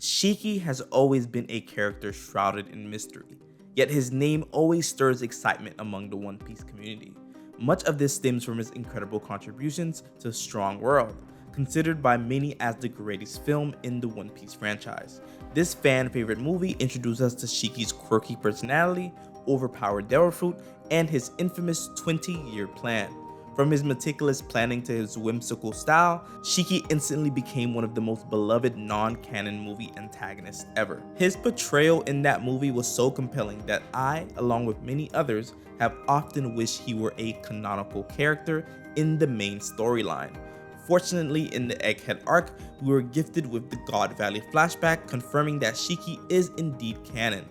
Shiki has always been a character shrouded in mystery, yet his name always stirs excitement among the One Piece community. Much of this stems from his incredible contributions to Strong World, considered by many as the greatest film in the One Piece franchise. This fan favorite movie introduced us to Shiki's quirky personality, overpowered devil fruit, and his infamous 20-year plan. From his meticulous planning to his whimsical style, Shiki instantly became one of the most beloved non-canon movie antagonists ever. His portrayal in that movie was so compelling that I, along with many others, have often wished he were a canonical character in the main storyline. Fortunately, in the Egghead arc, we were gifted with the God Valley flashback confirming that Shiki is indeed canon.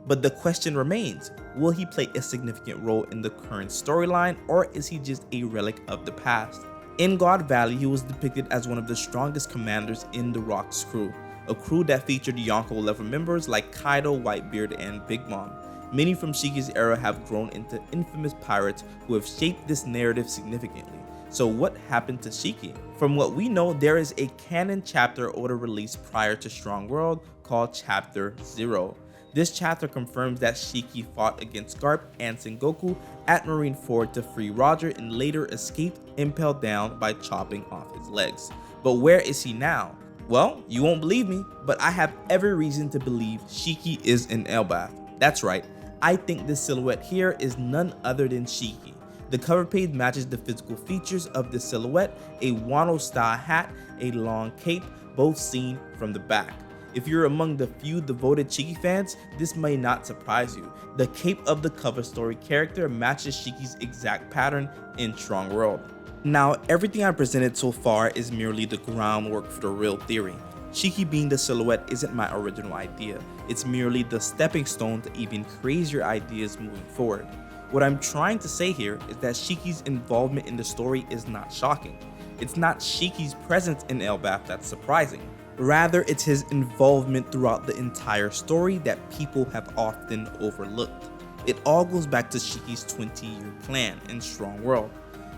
But the question remains, will he play a significant role in the current storyline, or is he just a relic of the past? In God Valley, he was depicted as one of the strongest commanders in the Rock's crew, a crew that featured Yonko level members like Kaido, Whitebeard, and Big Mom. Many from Shiki's era have grown into infamous pirates who have shaped this narrative significantly. So what happened to Shiki? From what we know, there is a canon chapter order released prior to Strong World called Chapter 0. This chapter confirms that Shiki fought against Garp and Sengoku at Marineford to free Roger and later escaped impaled down by chopping off his legs. But where is he now? Well, you won't believe me, but I have every reason to believe Shiki is in Elbaf. That's right, I think this silhouette here is none other than Shiki. The cover page matches the physical features of the silhouette, a Wano style hat, a long cape, both seen from the back. If you're among the few devoted Shiki fans, this may not surprise you. The cape of the cover story character matches Shiki's exact pattern in Strong World. Now, everything I presented so far is merely the groundwork for the real theory. Shiki being the silhouette isn't my original idea, it's merely the stepping stone to even crazier ideas moving forward. What I'm trying to say here is that Shiki's involvement in the story is not shocking. It's not Shiki's presence in Elbaf that's surprising. Rather, it's his involvement throughout the entire story that people have often overlooked. It all goes back to Shiki's 20-year plan in Strong World.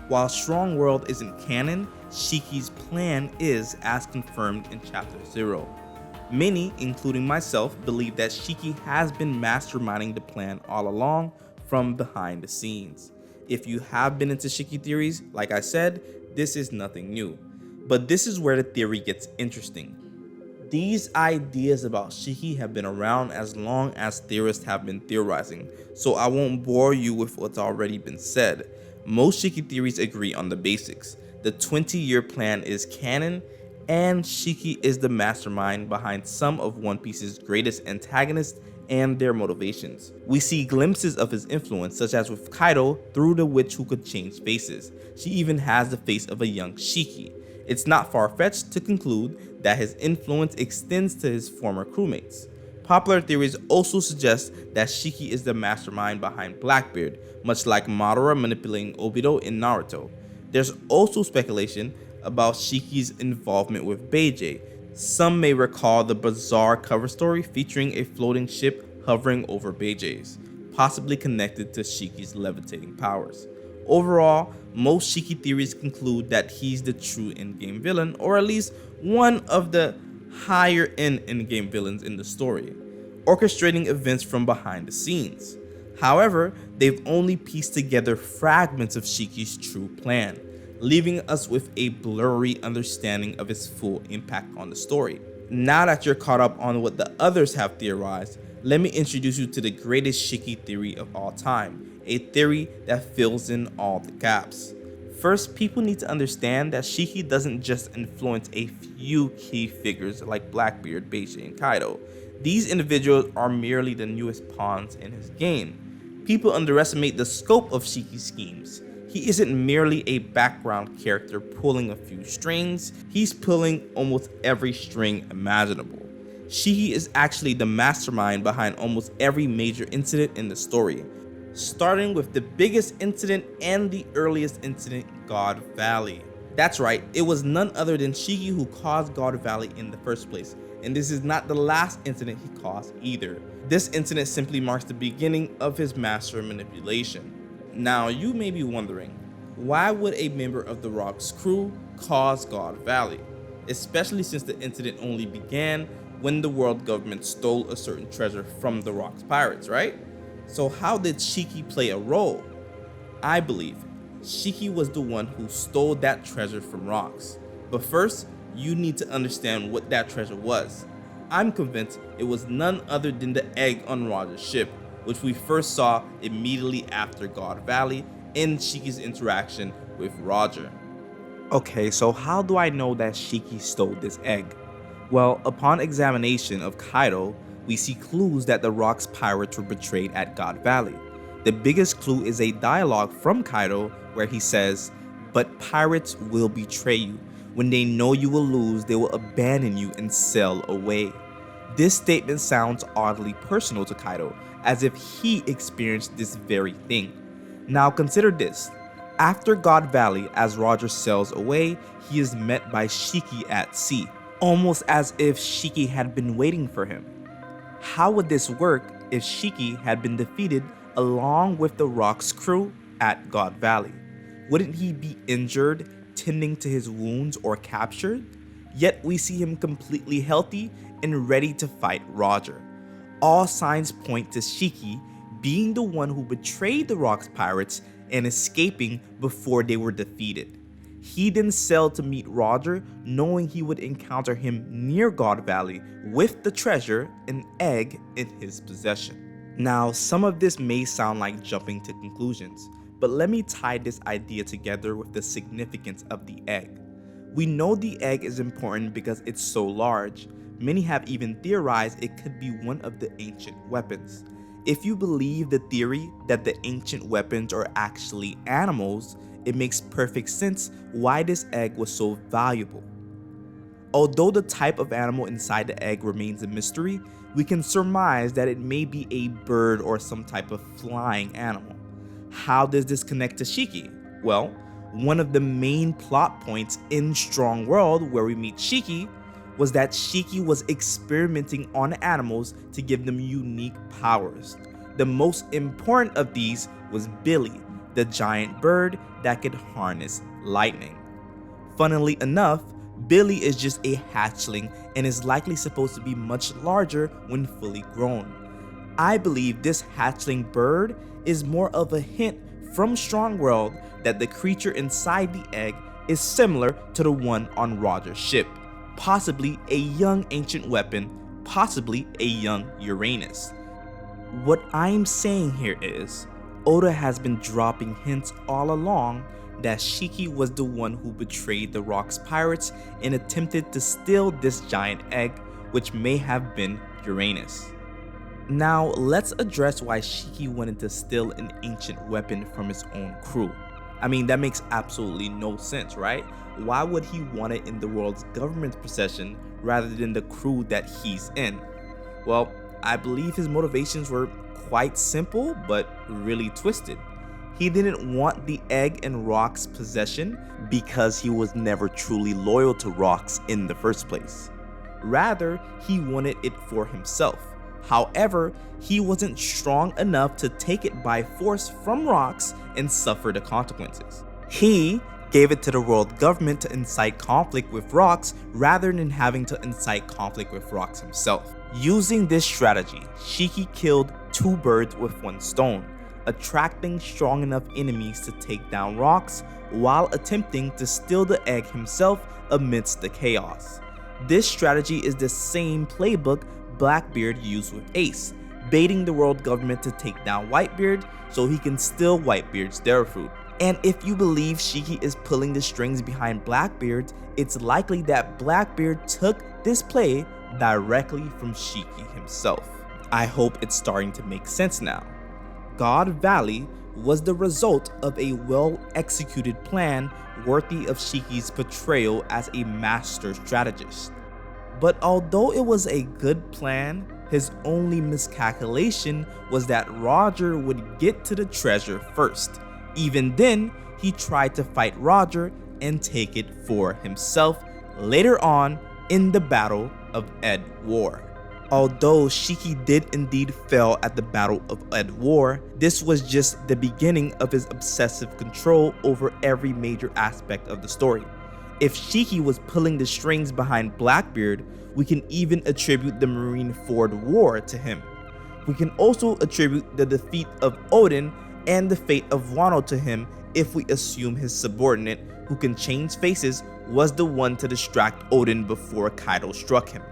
While Strong World isn't canon, Shiki's plan is, as confirmed in Chapter 0. Many, including myself, believe that Shiki has been masterminding the plan all along from behind the scenes. If you have been into Shiki theories, like I said, this is nothing new. But this is where the theory gets interesting. These ideas about Shiki have been around as long as theorists have been theorizing, so I won't bore you with what's already been said. Most Shiki theories agree on the basics. The 20-year plan is canon, and Shiki is the mastermind behind some of One Piece's greatest antagonists and their motivations. We see glimpses of his influence, such as with Kaido through the witch who could change faces. She even has the face of a young Shiki. It's not far-fetched to conclude that his influence extends to his former crewmates. Popular theories also suggest that Shiki is the mastermind behind Blackbeard, much like Madara manipulating Obito in Naruto. There's also speculation about Shiki's involvement with Beijing. Some may recall the bizarre cover story featuring a floating ship hovering over Beijing's, possibly connected to Shiki's levitating powers. Overall, most Shiki theories conclude that he's the true endgame villain, or at least one of the higher end endgame villains in the story, orchestrating events from behind the scenes. However, they've only pieced together fragments of Shiki's true plan, leaving us with a blurry understanding of his full impact on the story. Now that you're caught up on what the others have theorized, let me introduce you to the greatest Shiki theory of all time, a theory that fills in all the gaps. First, people need to understand that Shiki doesn't just influence a few key figures like Blackbeard, Beijing, and Kaido. These individuals are merely the newest pawns in his game. People underestimate the scope of Shiki's schemes. He isn't merely a background character pulling a few strings, he's pulling almost every string imaginable. Shiki is actually the mastermind behind almost every major incident in the story, starting with the biggest incident and the earliest incident, God Valley. That's right, it was none other than Shiki who caused God Valley in the first place, and this is not the last incident he caused either. This incident simply marks the beginning of his master manipulation. Now you may be wondering, why would a member of the Rock's crew cause God Valley? Especially since the incident only began when the world government stole a certain treasure from the Rocks pirates, right? So how did Shiki play a role? I believe Shiki was the one who stole that treasure from Rocks. But first, you need to understand what that treasure was. I'm convinced it was none other than the egg on Roger's ship, which we first saw immediately after God Valley in Shiki's interaction with Roger. Okay, so how do I know that Shiki stole this egg? Well, upon examination of Kaido, we see clues that the Rocks pirates were betrayed at God Valley. The biggest clue is a dialogue from Kaido where he says, "But pirates will betray you. When they know you will lose, they will abandon you and sail away." This statement sounds oddly personal to Kaido, as if he experienced this very thing. Now consider this. After God Valley, as Roger sails away, he is met by Shiki at sea, almost as if Shiki had been waiting for him. How would this work if Shiki had been defeated along with the Rocks crew at God Valley? Wouldn't he be injured, tending to his wounds, or captured? Yet we see him completely healthy and ready to fight Roger. All signs point to Shiki being the one who betrayed the Rocks pirates and escaping before they were defeated. He then sailed to meet Roger, knowing he would encounter him near God Valley with the treasure, an egg, in his possession. Now, some of this may sound like jumping to conclusions, but let me tie this idea together with the significance of the egg. We know the egg is important because it's so large. Many have even theorized it could be one of the ancient weapons. If you believe the theory that the ancient weapons are actually animals, it makes perfect sense why this egg was so valuable. Although the type of animal inside the egg remains a mystery, we can surmise that it may be a bird or some type of flying animal. How does this connect to Shiki? Well, one of the main plot points in Strong World where we meet Shiki was that Shiki was experimenting on animals to give them unique powers. The most important of these was Billy, the giant bird that could harness lightning. Funnily enough, Billy is just a hatchling and is likely supposed to be much larger when fully grown. I believe this hatchling bird is more of a hint from Strong World that the creature inside the egg is similar to the one on Roger's ship, possibly a young ancient weapon, possibly a young Uranus. What I'm saying here is, Oda has been dropping hints all along that Shiki was the one who betrayed the Rocks pirates and attempted to steal this giant egg, which may have been Uranus. Now, let's address why Shiki wanted to steal an ancient weapon from his own crew. I mean, that makes absolutely no sense, right? Why would he want it in the world's government's possession rather than the crew that he's in? Well, I believe his motivations were quite simple, but really twisted. He didn't want the egg in Rock's possession because he was never truly loyal to Rocks in the first place. Rather, he wanted it for himself. However, he wasn't strong enough to take it by force from Rocks and suffer the consequences. He gave it to the world government to incite conflict with Rocks rather than having to incite conflict with Rocks himself. Using this strategy, Shiki killed two birds with one stone, attracting strong enough enemies to take down Rocks while attempting to steal the egg himself amidst the chaos. This strategy is the same playbook Blackbeard used with Ace, baiting the world government to take down Whitebeard so he can steal Whitebeard's Fruit. And if you believe Shiki is pulling the strings behind Blackbeard, it's likely that Blackbeard took this play directly from Shiki himself. I hope it's starting to make sense now. God Valley was the result of a well-executed plan worthy of Shiki's portrayal as a master strategist. But although it was a good plan, his only miscalculation was that Roger would get to the treasure first. Even then, he tried to fight Roger and take it for himself later on in the Battle of Ed War. Although Shiki did indeed fail at the Battle of Ed War, this was just the beginning of his obsessive control over every major aspect of the story. If Shiki was pulling the strings behind Blackbeard, we can even attribute the Marineford War to him. We can also attribute the defeat of Odin and the fate of Wano to him if we assume his subordinate, who can change faces, was the one to distract Odin before Kaido struck him.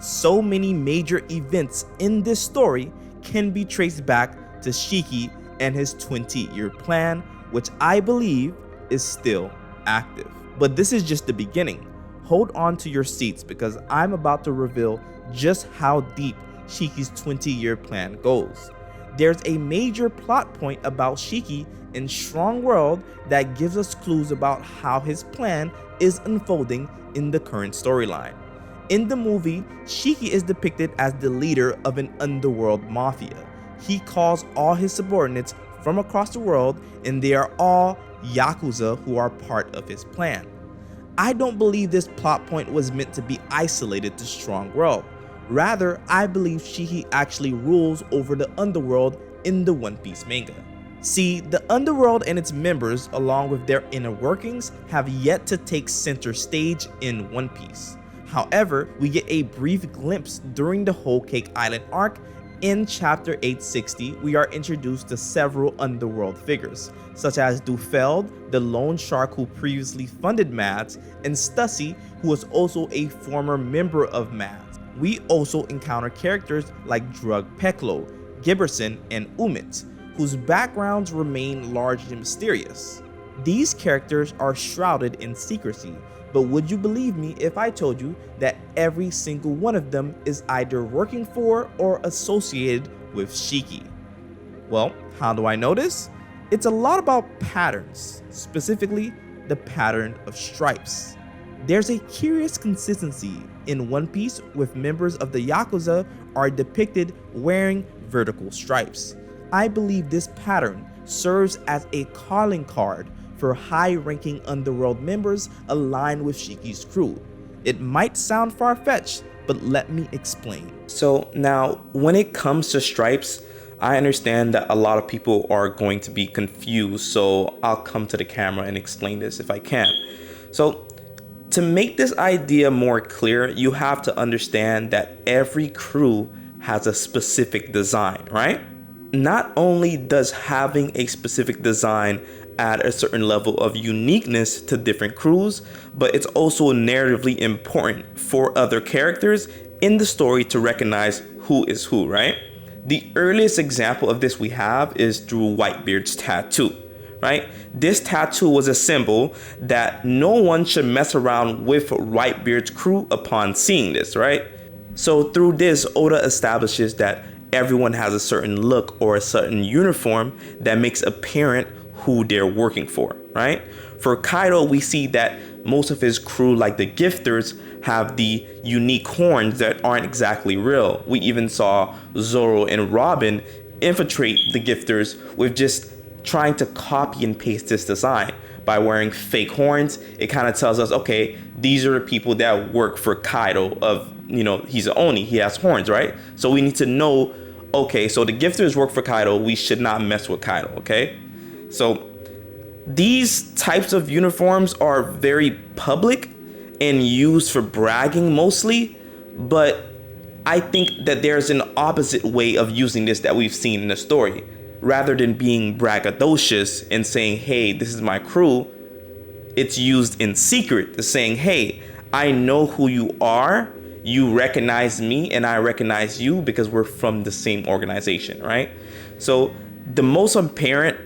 So many major events in this story can be traced back to Shiki and his 20-year plan, which I believe is still active. But this is just the beginning. Hold on to your seats because I'm about to reveal just how deep Shiki's 20-year plan goes. There's a major plot point about Shiki in Strong World that gives us clues about how his plan is unfolding in the current storyline. In the movie, Shiki is depicted as the leader of an underworld mafia. He calls all his subordinates from across the world, and they are all Yakuza who are part of his plan. I don't believe this plot point was meant to be isolated to Strong World. Rather, I believe Shiki actually rules over the underworld in the One Piece manga. See, the underworld and its members, along with their inner workings, have yet to take center stage in One Piece. However, we get a brief glimpse during the Whole Cake Island arc. In chapter 860, we are introduced to several underworld figures, such as Dufeld, the loan shark who previously funded Mads, and Stussy, who was also a former member of Mads. We also encounter characters like Drug Peklo, Giberson, and Umit, whose backgrounds remain largely mysterious. These characters are shrouded in secrecy, but would you believe me if I told you that every single one of them is either working for or associated with Shiki? Well, how do I know this? It's a lot about patterns, specifically the pattern of stripes. There's a curious consistency in One Piece with members of the Yakuza are depicted wearing vertical stripes. I believe this pattern serves as a calling card for high-ranking underworld members aligned with Shiki's crew. It might sound far-fetched, but let me explain. So now, when it comes to stripes, I understand that a lot of people are going to be confused, so I'll come to the camera and explain this if I can. So, to make this idea more clear, you have to understand that every crew has a specific design, right? Not only does having a specific design add a certain level of uniqueness to different crews, but it's also narratively important for other characters in the story to recognize who is who, right? The earliest example of this we have is through Whitebeard's tattoo, right? This tattoo was a symbol that no one should mess around with Whitebeard's crew upon seeing this, right? So through this, Oda establishes that everyone has a certain look or a certain uniform that makes apparent who they're working for, right? For Kaido, we see that most of his crew, like the Gifters, have the unique horns that aren't exactly real. We even saw Zoro and Robin infiltrate the Gifters with just trying to copy and paste this design by wearing fake horns. It kind of tells us, okay, these are the people that work for Kaido of, he's an Oni, he has horns, right? So we need to know, okay, so the Gifters work for Kaido, we should not mess with Kaido, okay? So these types of uniforms are very public and used for bragging mostly, but I think that there's an opposite way of using this that we've seen in the story. Rather than being braggadocious and saying, hey, this is my crew, it's used in secret, saying, hey, I know who you are, you recognize me, and I recognize you because we're from the same organization, right? So the most apparent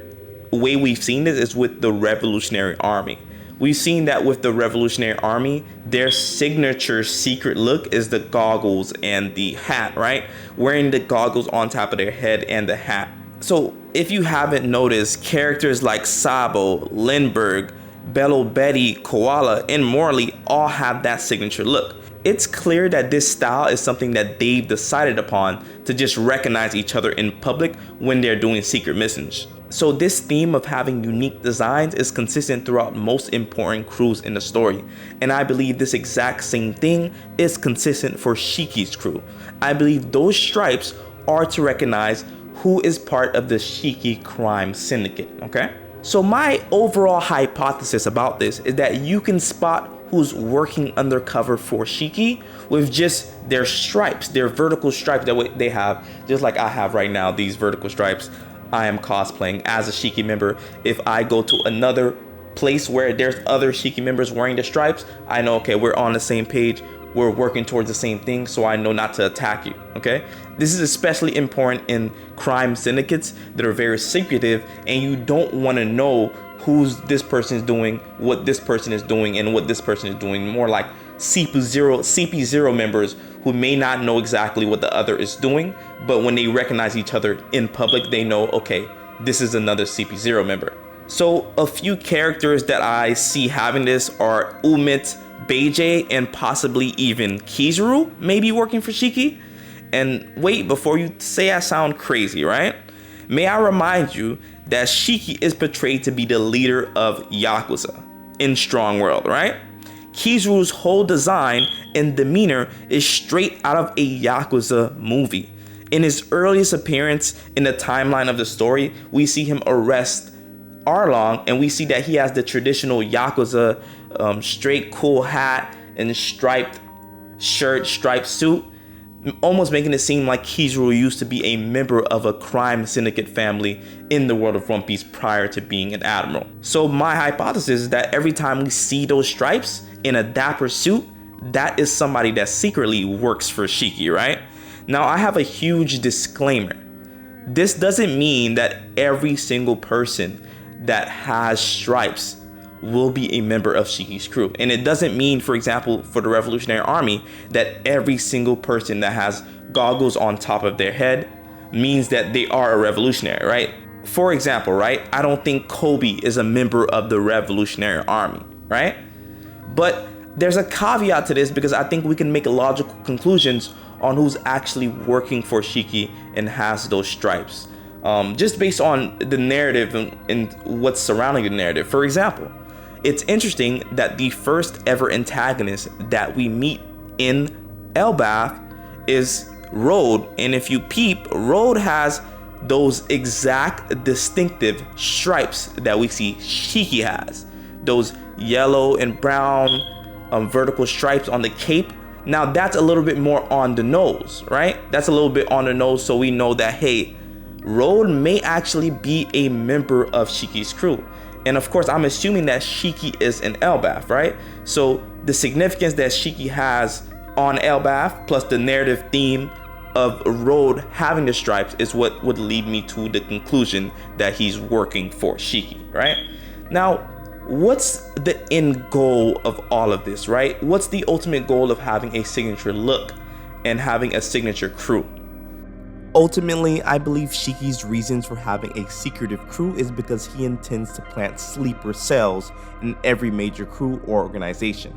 way we've seen this is with the Revolutionary Army. We've seen that with the Revolutionary Army, their signature secret look is the goggles and the hat, right? Wearing the goggles on top of their head and the hat. So if you haven't noticed, characters like Sabo, Lindbergh, Bello Betty, Koala, and Morley all have that signature look. It's clear that this style is something that they've decided upon to just recognize each other in public when they're doing secret missions. So this theme of having unique designs is consistent throughout most important crews in the story. And I believe this exact same thing is consistent for Shiki's crew. I believe those stripes are to recognize who is part of the Shiki crime syndicate, okay? So my overall hypothesis about this is that you can spot who's working undercover for Shiki with just their stripes, their vertical stripes that they have, just like I have right now, these vertical stripes. I am cosplaying as a Shiki member. If I go to another place where there's other Shiki members wearing the stripes, I know, okay, we're on the same page, we're working towards the same thing, so I know not to attack you, okay? This is especially important in crime syndicates that are very secretive, and you don't want to know who's this person is doing, what this person is doing, and what this person is doing. More like CP0 members who may not know exactly what the other is doing, but when they recognize each other in public, they know, okay, this is another CP0 member. So a few characters that I see having this are Umit, Beijay, and possibly even Kizaru maybe working for Shiki. And wait, before you say I sound crazy, right? May I remind you that Shiki is portrayed to be the leader of Yakuza in Strong World, right? Kizaru's whole design and demeanor is straight out of a Yakuza movie. In his earliest appearance in the timeline of the story, we see him arrest Arlong, and we see that he has the traditional Yakuza straight cool hat and striped shirt, striped suit, almost making it seem like Kizaru used to be a member of a crime syndicate family in the world of One Piece prior to being an admiral. So my hypothesis is that every time we see those stripes in a dapper suit, that is somebody that secretly works for Shiki, right? Now I have a huge disclaimer. This doesn't mean that every single person that has stripes will be a member of Shiki's crew. And it doesn't mean, for example, for the Revolutionary Army, that every single person that has goggles on top of their head means that they are a revolutionary, right? For example, right, I don't think Kobe is a member of the Revolutionary Army, right? But there's a caveat to this because I think we can make logical conclusions on who's actually working for Shiki and has those stripes. Just based on the narrative and what's surrounding the narrative. For example, it's interesting that the first ever antagonist that we meet in Elbaf is Road, and if you peep, Road has those exact distinctive stripes that we see Shiki has. Those yellow and brown vertical stripes on the cape. Now that's a little bit more on the nose, right? That's a little bit on the nose, so we know that, hey, Road may actually be a member of Shiki's crew. And of course, I'm assuming that Shiki is an Elbaf, right? So the significance that Shiki has on Elbaf, plus the narrative theme of Road having the stripes, is what would lead me to the conclusion that he's working for Shiki, right? Now, what's the end goal of all of this, right? What's the ultimate goal of having a signature look and having a signature crew? Ultimately, I believe Shiki's reasons for having a secretive crew is because he intends to plant sleeper cells in every major crew or organization.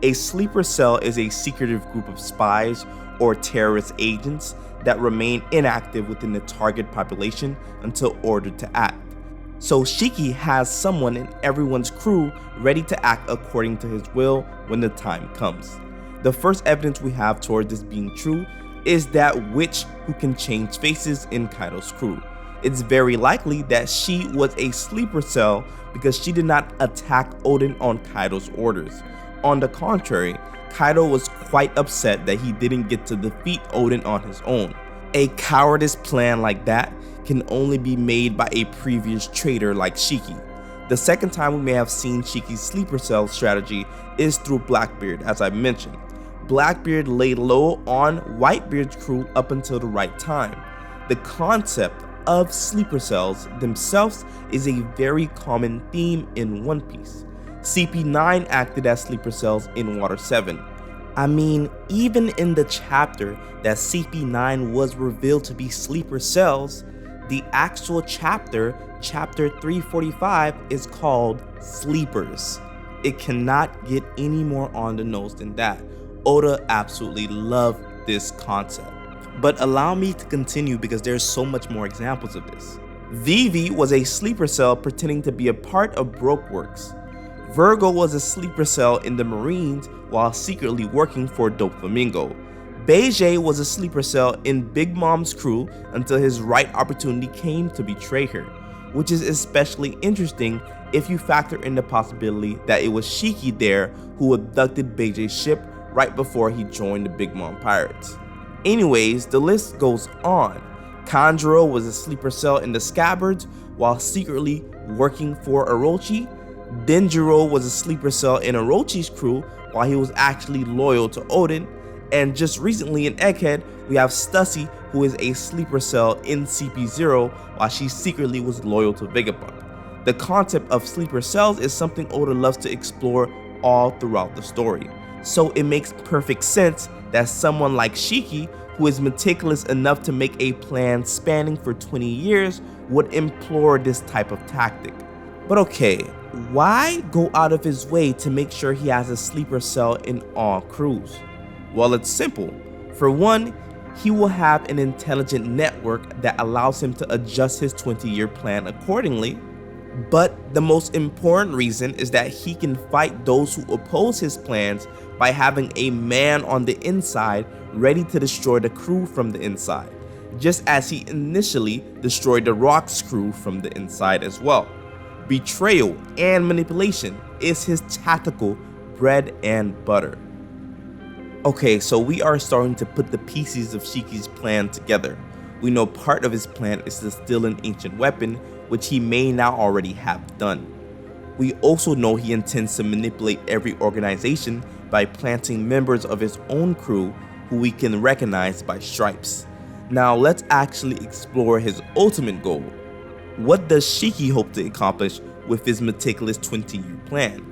A sleeper cell is a secretive group of spies or terrorist agents that remain inactive within the target population until ordered to act. So Shiki has someone in everyone's crew ready to act according to his will when the time comes. The first evidence we have toward this being true is that witch who can change faces in Kaido's crew. It's very likely that she was a sleeper cell because she did not attack Oden on Kaido's orders. On the contrary, Kaido was quite upset that he didn't get to defeat Oden on his own. A cowardice plan like that can only be made by a previous traitor like Shiki. The second time we may have seen Shiki's sleeper cell strategy is through Blackbeard, as I mentioned. Blackbeard laid low on Whitebeard's crew up until the right time. The concept of sleeper cells themselves is a very common theme in One Piece. CP9 acted as sleeper cells in Water 7. I mean, even in the chapter that CP9 was revealed to be sleeper cells, the actual chapter, chapter 345, is called Sleepers. It cannot get any more on the nose than that. Oda absolutely loved this concept. But allow me to continue because there's so much more examples of this. Vivi was a sleeper cell pretending to be a part of Brokeworks. Virgo was a sleeper cell in the Marines while secretly working for Doflamingo. Beijay was a sleeper cell in Big Mom's crew until his right opportunity came to betray her, which is especially interesting if you factor in the possibility that it was Shiki there who abducted Beijei's ship right before he joined the Big Mom Pirates. Anyways, the list goes on. Kanjuro was a sleeper cell in the Scabbards while secretly working for Orochi. Denjiro was a sleeper cell in Orochi's crew while he was actually loyal to Oden. And just recently in Egghead, we have Stussy, who is a sleeper cell in CP0 while she secretly was loyal to Vegapunk. The concept of sleeper cells is something Oda loves to explore all throughout the story. So it makes perfect sense that someone like Shiki, who is meticulous enough to make a plan spanning for 20 years, would employ this type of tactic. But okay, why go out of his way to make sure he has a sleeper cell in all crews? Well, it's simple. For one, he will have an intelligent network that allows him to adjust his 20-year plan accordingly. But the most important reason is that he can fight those who oppose his plans by having a man on the inside ready to destroy the crew from the inside, just as he initially destroyed the Rock's crew from the inside as well. Betrayal and manipulation is his tactical bread and butter. Okay, so we are starting to put the pieces of Shiki's plan together. We know part of his plan is to steal an ancient weapon, which he may now already have done. We also know he intends to manipulate every organization by planting members of his own crew who we can recognize by stripes. Now let's actually explore his ultimate goal. What does Shiki hope to accomplish with his meticulous 20-year plan?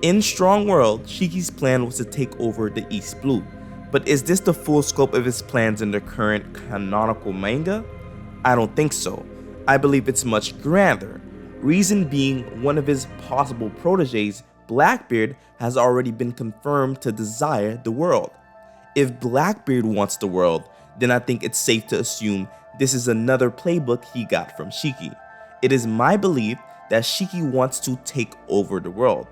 In Strong World, Shiki's plan was to take over the East Blue, but is this the full scope of his plans in the current canonical manga? I don't think so. I believe it's much grander. Reason being, one of his possible proteges, Blackbeard, has already been confirmed to desire the world. If Blackbeard wants the world, then I think it's safe to assume this is another playbook he got from Shiki. It is my belief that Shiki wants to take over the world.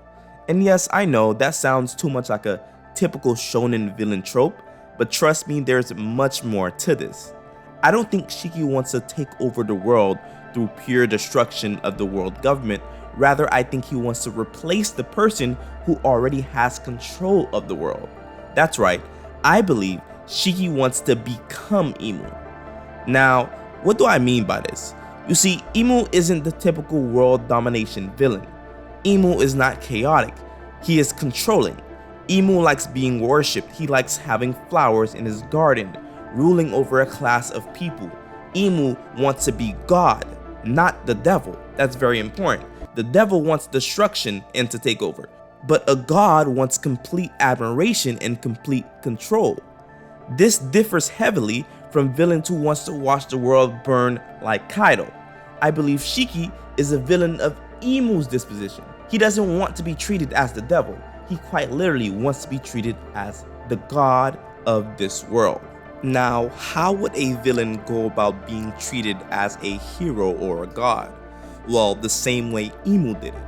And yes, I know that sounds too much like a typical shonen villain trope, but trust me, there's much more to this. I don't think Shiki wants to take over the world through pure destruction of the world government. Rather, I think he wants to replace the person who already has control of the world. That's right, I believe Shiki wants to become Imu. Now, what do I mean by this? You see, Imu isn't the typical world domination villain. Imu is not chaotic, he is controlling. Imu likes being worshipped, he likes having flowers in his garden, ruling over a class of people. Imu wants to be God, not the devil. That's very important. The devil wants destruction and to take over, but a god wants complete admiration and complete control. This differs heavily from villains who wants to watch the world burn like Kaido. I believe Shiki is a villain of Imu's disposition. He doesn't want to be treated as the devil. He quite literally wants to be treated as the god of this world. Now, how would a villain go about being treated as a hero or a god? Well, the same way Imu did it.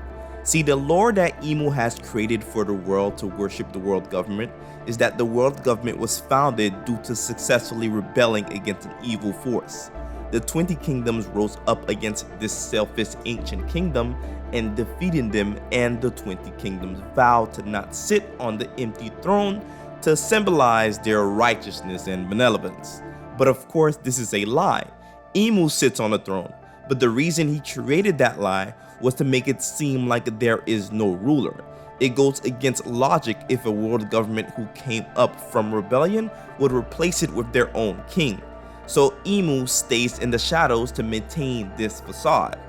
See, the lore that Imu has created for the world to worship the world government is that the world government was founded due to successfully rebelling against an evil force. The 20 kingdoms rose up against this selfish ancient kingdom and defeated them, and the 20 kingdoms vowed to not sit on the empty throne to symbolize their righteousness and benevolence. But of course, this is a lie. Imu sits on the throne, but the reason he created that lie was to make it seem like there is no ruler. It goes against logic if a world government who came up from rebellion would replace it with their own king. So Imu stays in the shadows to maintain this facade.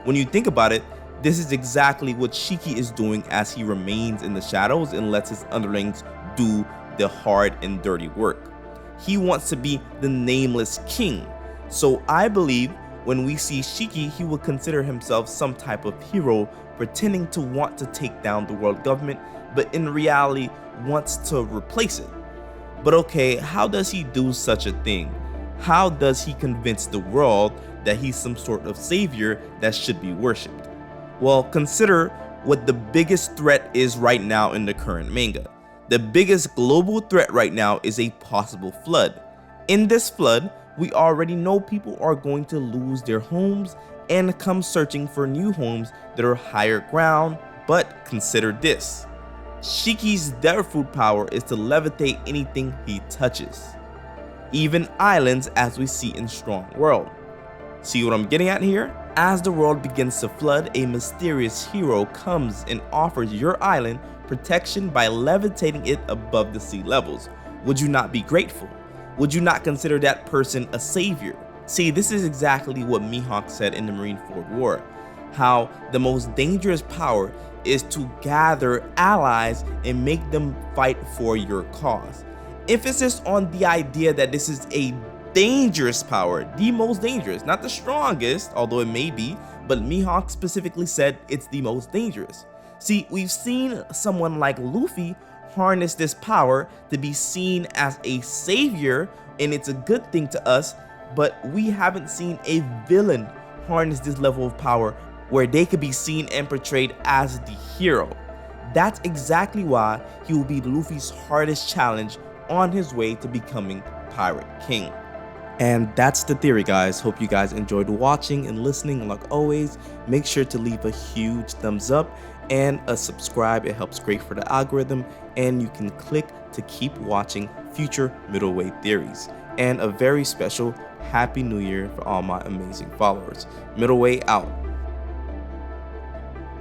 When you think about it, this is exactly what Shiki is doing as he remains in the shadows and lets his underlings do the hard and dirty work. He wants to be the nameless king. So I believe when we see Shiki, he will consider himself some type of hero pretending to want to take down the world government, but in reality wants to replace it. But okay, how does he do such a thing? How does he convince the world that he's some sort of savior that should be worshipped? Well, consider what the biggest threat is right now in the current manga. The biggest global threat right now is a possible flood. In this flood, we already know people are going to lose their homes and come searching for new homes that are higher ground. But consider this. Shiki's devil fruit power is to levitate anything he touches, even islands, as we see in Strong World. See what I'm getting at here? As the world begins to flood, a mysterious hero comes and offers your island protection by levitating it above the sea levels. Would you not be grateful? Would you not consider that person a savior? See, this is exactly what Mihawk said in the Marineford War, how the most dangerous power is to gather allies and make them fight for your cause. Emphasis on the idea that this is a dangerous power, the most dangerous, not the strongest, although it may be, but Mihawk specifically said it's the most dangerous. See, we've seen someone like Luffy harness this power to be seen as a savior, and it's a good thing to us, but we haven't seen a villain harness this level of power where they could be seen and portrayed as the hero. That's exactly why he will be Luffy's hardest challenge on his way to becoming Pirate King. And that's the theory, guys. Hope you guys enjoyed watching and listening. Like always, make sure to leave a huge thumbs up and a subscribe. It helps great for the algorithm, and you can click to keep watching future middleweight theories. And a very special Happy New Year for all my amazing followers. Middleweight out.